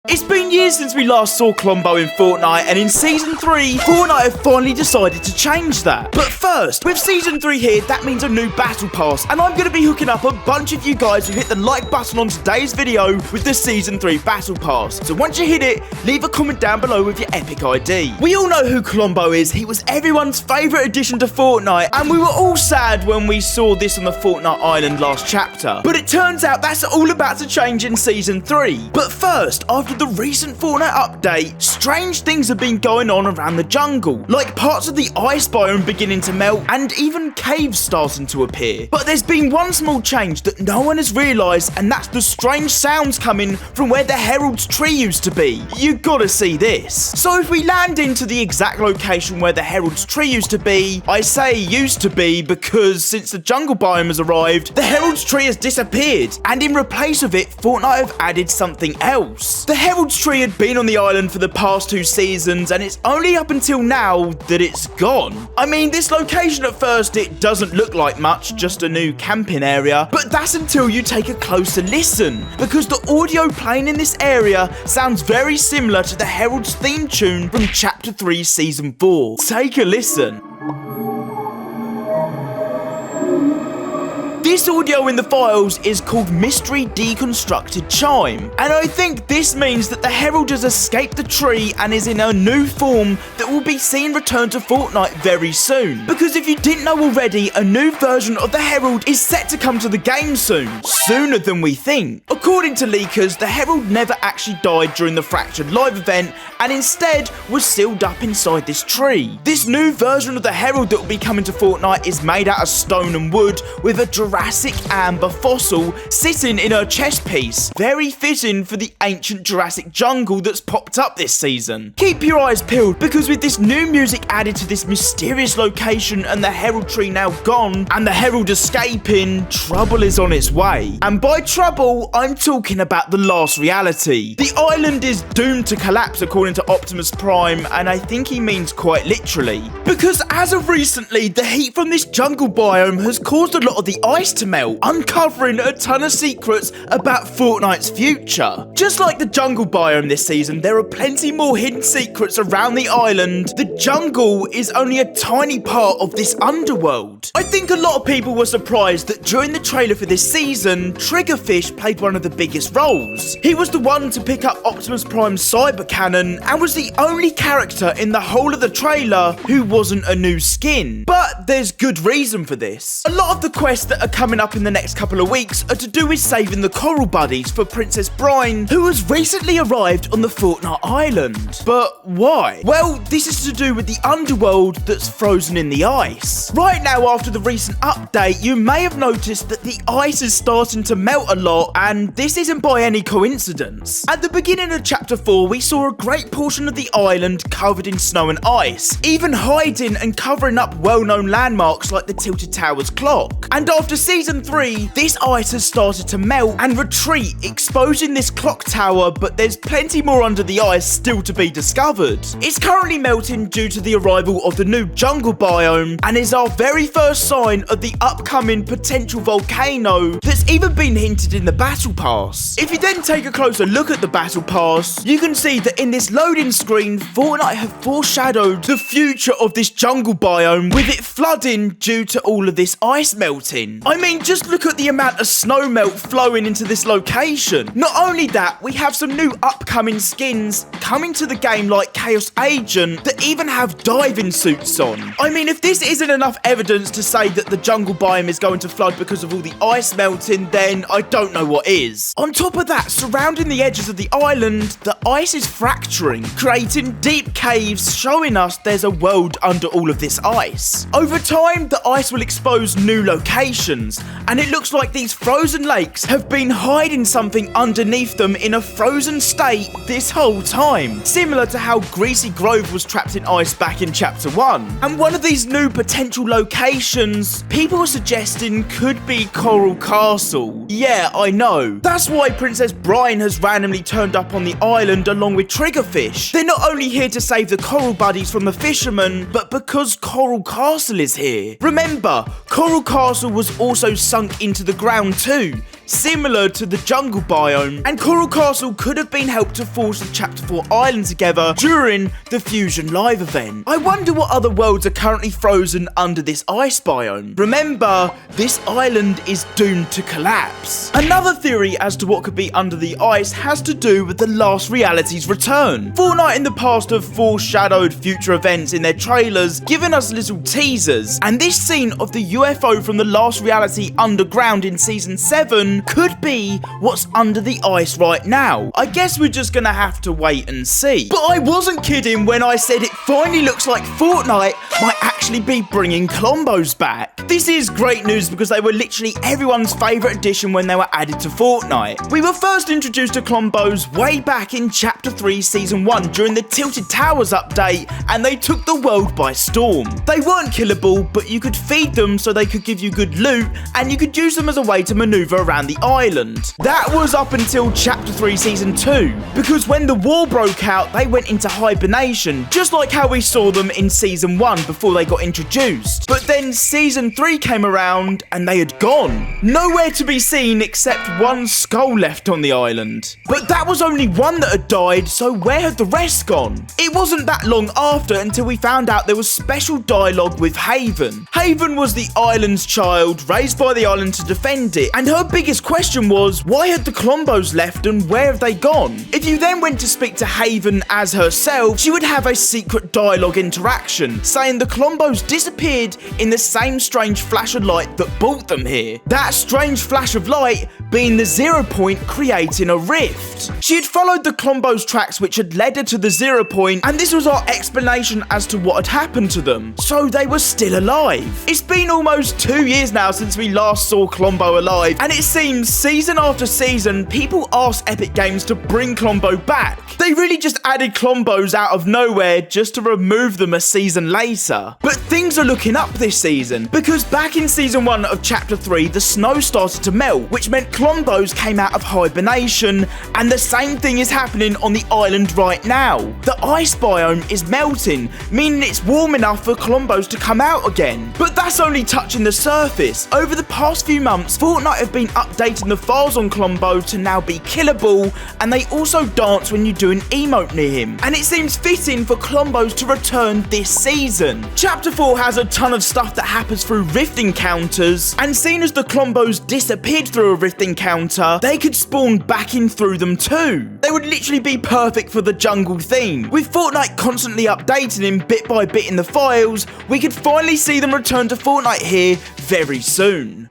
It's been years since we last saw Klombo in Fortnite, and in Season 3, Fortnite have finally decided to change that. But first, with Season 3 here, that means a new Battle Pass, and I'm going to be hooking up a bunch of you guys who hit the like button on today's video with the Season 3 Battle Pass. So once you hit it, leave a comment down below with your epic ID. We all know who Klombo is. He was everyone's favourite addition to Fortnite, and we were all sad when we saw this on the Fortnite Island last chapter. But it turns out that's all about to change in Season 3. But first, after the recent Fortnite update, strange things have been going on around the jungle, like parts of the ice biome beginning to melt and even caves starting to appear. But there's been one small change that no one has realised, and that's the strange sounds coming from where the herald's tree used to be. You gotta see this. So if we land into the exact location where the herald's tree used to be, I say used to be because since the jungle biome has arrived, the herald's tree has disappeared, and in replace of it, Fortnite have added something else. The herald's tree had been on the island for the past 2 seasons, and it's only up until now that it's gone. I mean, this location at first, it doesn't look like much, just a new camping area, but that's until you take a closer listen, because the audio playing in this area sounds very similar to the herald's theme tune from Chapter 3 Season 4. Take a listen. This audio in the files is called Mystery Deconstructed Chime, and I think this means that the herald has escaped the tree and is in a new form that will be seen return to Fortnite very soon. Because if you didn't know already, a new version of the herald is set to come to the game soon, sooner than we think. According to leakers, the herald never actually died during the Fractured Live event, and instead was sealed up inside this tree. This new version of the herald that will be coming to Fortnite is made out of stone and wood with a Jurassic amber fossil sitting in her chest piece. Very fitting for the ancient Jurassic jungle that's popped up this season. Keep your eyes peeled, because with this new music added to this mysterious location and the herald tree now gone and the herald escaping, trouble is on its way. And by trouble, I'm talking about the last reality. The island is doomed to collapse according to Optimus Prime, and I think he means quite literally. Because as of recently, the heat from this jungle biome has caused a lot of the ice to melt, uncovering a ton of secrets about Fortnite's future. Just like the jungle biome this season, there are plenty more hidden secrets around the island. The jungle is only a tiny part of this underworld. I think a lot of people were surprised that during the trailer for this season, Triggerfish played one of the biggest roles. He was the one to pick up Optimus Prime's cyber cannon and was the only character in the whole of the trailer who wasn't a new skin. But there's good reason for this. A lot of the quests that are coming up in the next couple of weeks are to do with saving the coral buddies for Princess Brine, who has recently arrived on the Fortnite Island. But why? Well, this is to do with the underworld that's frozen in the ice. Right now, after the recent update, you may have noticed that the ice is starting to melt a lot, and this isn't by any coincidence. At the beginning of Chapter 4, we saw a great portion of the island covered in snow and ice, even hiding and covering up well-known landmarks like the Tilted Towers clock. And after Season 3, this ice has started to melt and retreat, exposing this clock tower, but there's plenty more under the ice still to be discovered. It's currently melting due to the arrival of the new jungle biome, and is our very first sign of the upcoming potential volcano that's even been hinted in the Battle Pass. If you then take a closer look at the Battle Pass, you can see that in this loading screen, Fortnite have foreshadowed the future of this jungle biome, with it flooding due to all of this ice melting. I mean, just look at the amount of snow melt flowing into this location. Not only that, we have some new upcoming skins coming to the game like Chaos Agent that even have diving suits on. I mean, if this isn't enough evidence to say that the jungle biome is going to flood because of all the ice melting, then I don't know what is. On top of that, surrounding the edges of the island, the ice is fracturing, creating deep caves, showing us there's a world under all of this ice. Over time, the ice will expose new locations, and it looks like these frozen lakes have been hiding something underneath them in a frozen state this whole time, similar to how Greasy Grove was trapped in ice back in Chapter 1. And one of these new potential locations, people are suggesting could be Coral Castle. Yeah, I know. That's why Princess Brine has randomly turned up on the island along with Triggerfish. They're not only here to save the coral buddies from the fishermen, but because Coral Castle is here. Remember, Coral Castle was also sunk into the ground too, similar to the jungle biome, and Coral Castle could have been helped to force the Chapter 4 island together during the Fusion Live event. I wonder what other worlds are currently frozen under this ice biome. Remember, this island is doomed to collapse. Another theory as to what could be under the ice has to do with the last reality's return. Fortnite in the past have foreshadowed future events in their trailers, giving us little teasers, and this scene of the UFO from the last reality underground in Season 7 could be what's under the ice right now. I guess we're just gonna have to wait and see. But I wasn't kidding when I said it finally looks like Fortnite might actually be bringing Klombos back. This is great news because they were literally everyone's favourite addition when they were added to Fortnite. We were first introduced to Klombos way back in Chapter 3 Season 1 during the Tilted Towers update, and they took the world by storm. They weren't killable, but you could feed them so they could give you good loot, and you could use them as a way to maneuver around the island. That was up until Chapter 3 Season 2, because when the war broke out, they went into hibernation, just like how we saw them in Season 1 before they got introduced. But then Season 3 came around, and they had gone. Nowhere to be seen except one skull left on the island. But that was only one that had died, so where had the rest gone? It wasn't that long after until we found out there was special dialogue with Haven. Haven was the island's child, raised by the island to defend it, and her biggest question was, why had the Klombos left and where have they gone? If you then went to speak to Haven as herself, she would have a secret dialogue interaction, saying the Klombos disappeared in the same strange flash of light that brought them here. That strange flash of light being the 0 point creating a rift. She had followed the Klombos tracks which had led her to the 0 point, and this was our explanation as to what had happened to them. So they were still alive. It's been almost 2 years now since we last saw Klombo alive, and it seems season after season people ask Epic Games to bring Klombo back. They really just added Klombos out of nowhere just to remove them a season later. But things are looking up this season, because back in Season 1 of Chapter 3 the snow started to melt, which meant Klombos came out of hibernation, and the same thing is happening on the island right now. The ice biome is melting, meaning it's warm enough for Klombos to come out again. But that's only touching the surface. Over the past few months, Fortnite have been updating the files on Klombo to now be killable, and they also dance when you do an emote near him. And it seems fitting for Klombos to return this season. Chapter 4 has a ton of stuff that happens through rift encounters, and seeing as the Klombos disappeared through a rift encounter, they could spawn back in through them too. They would literally be perfect for the jungle theme. With Fortnite constantly updating him bit by bit in the files, we could finally see them return to Fortnite here very soon.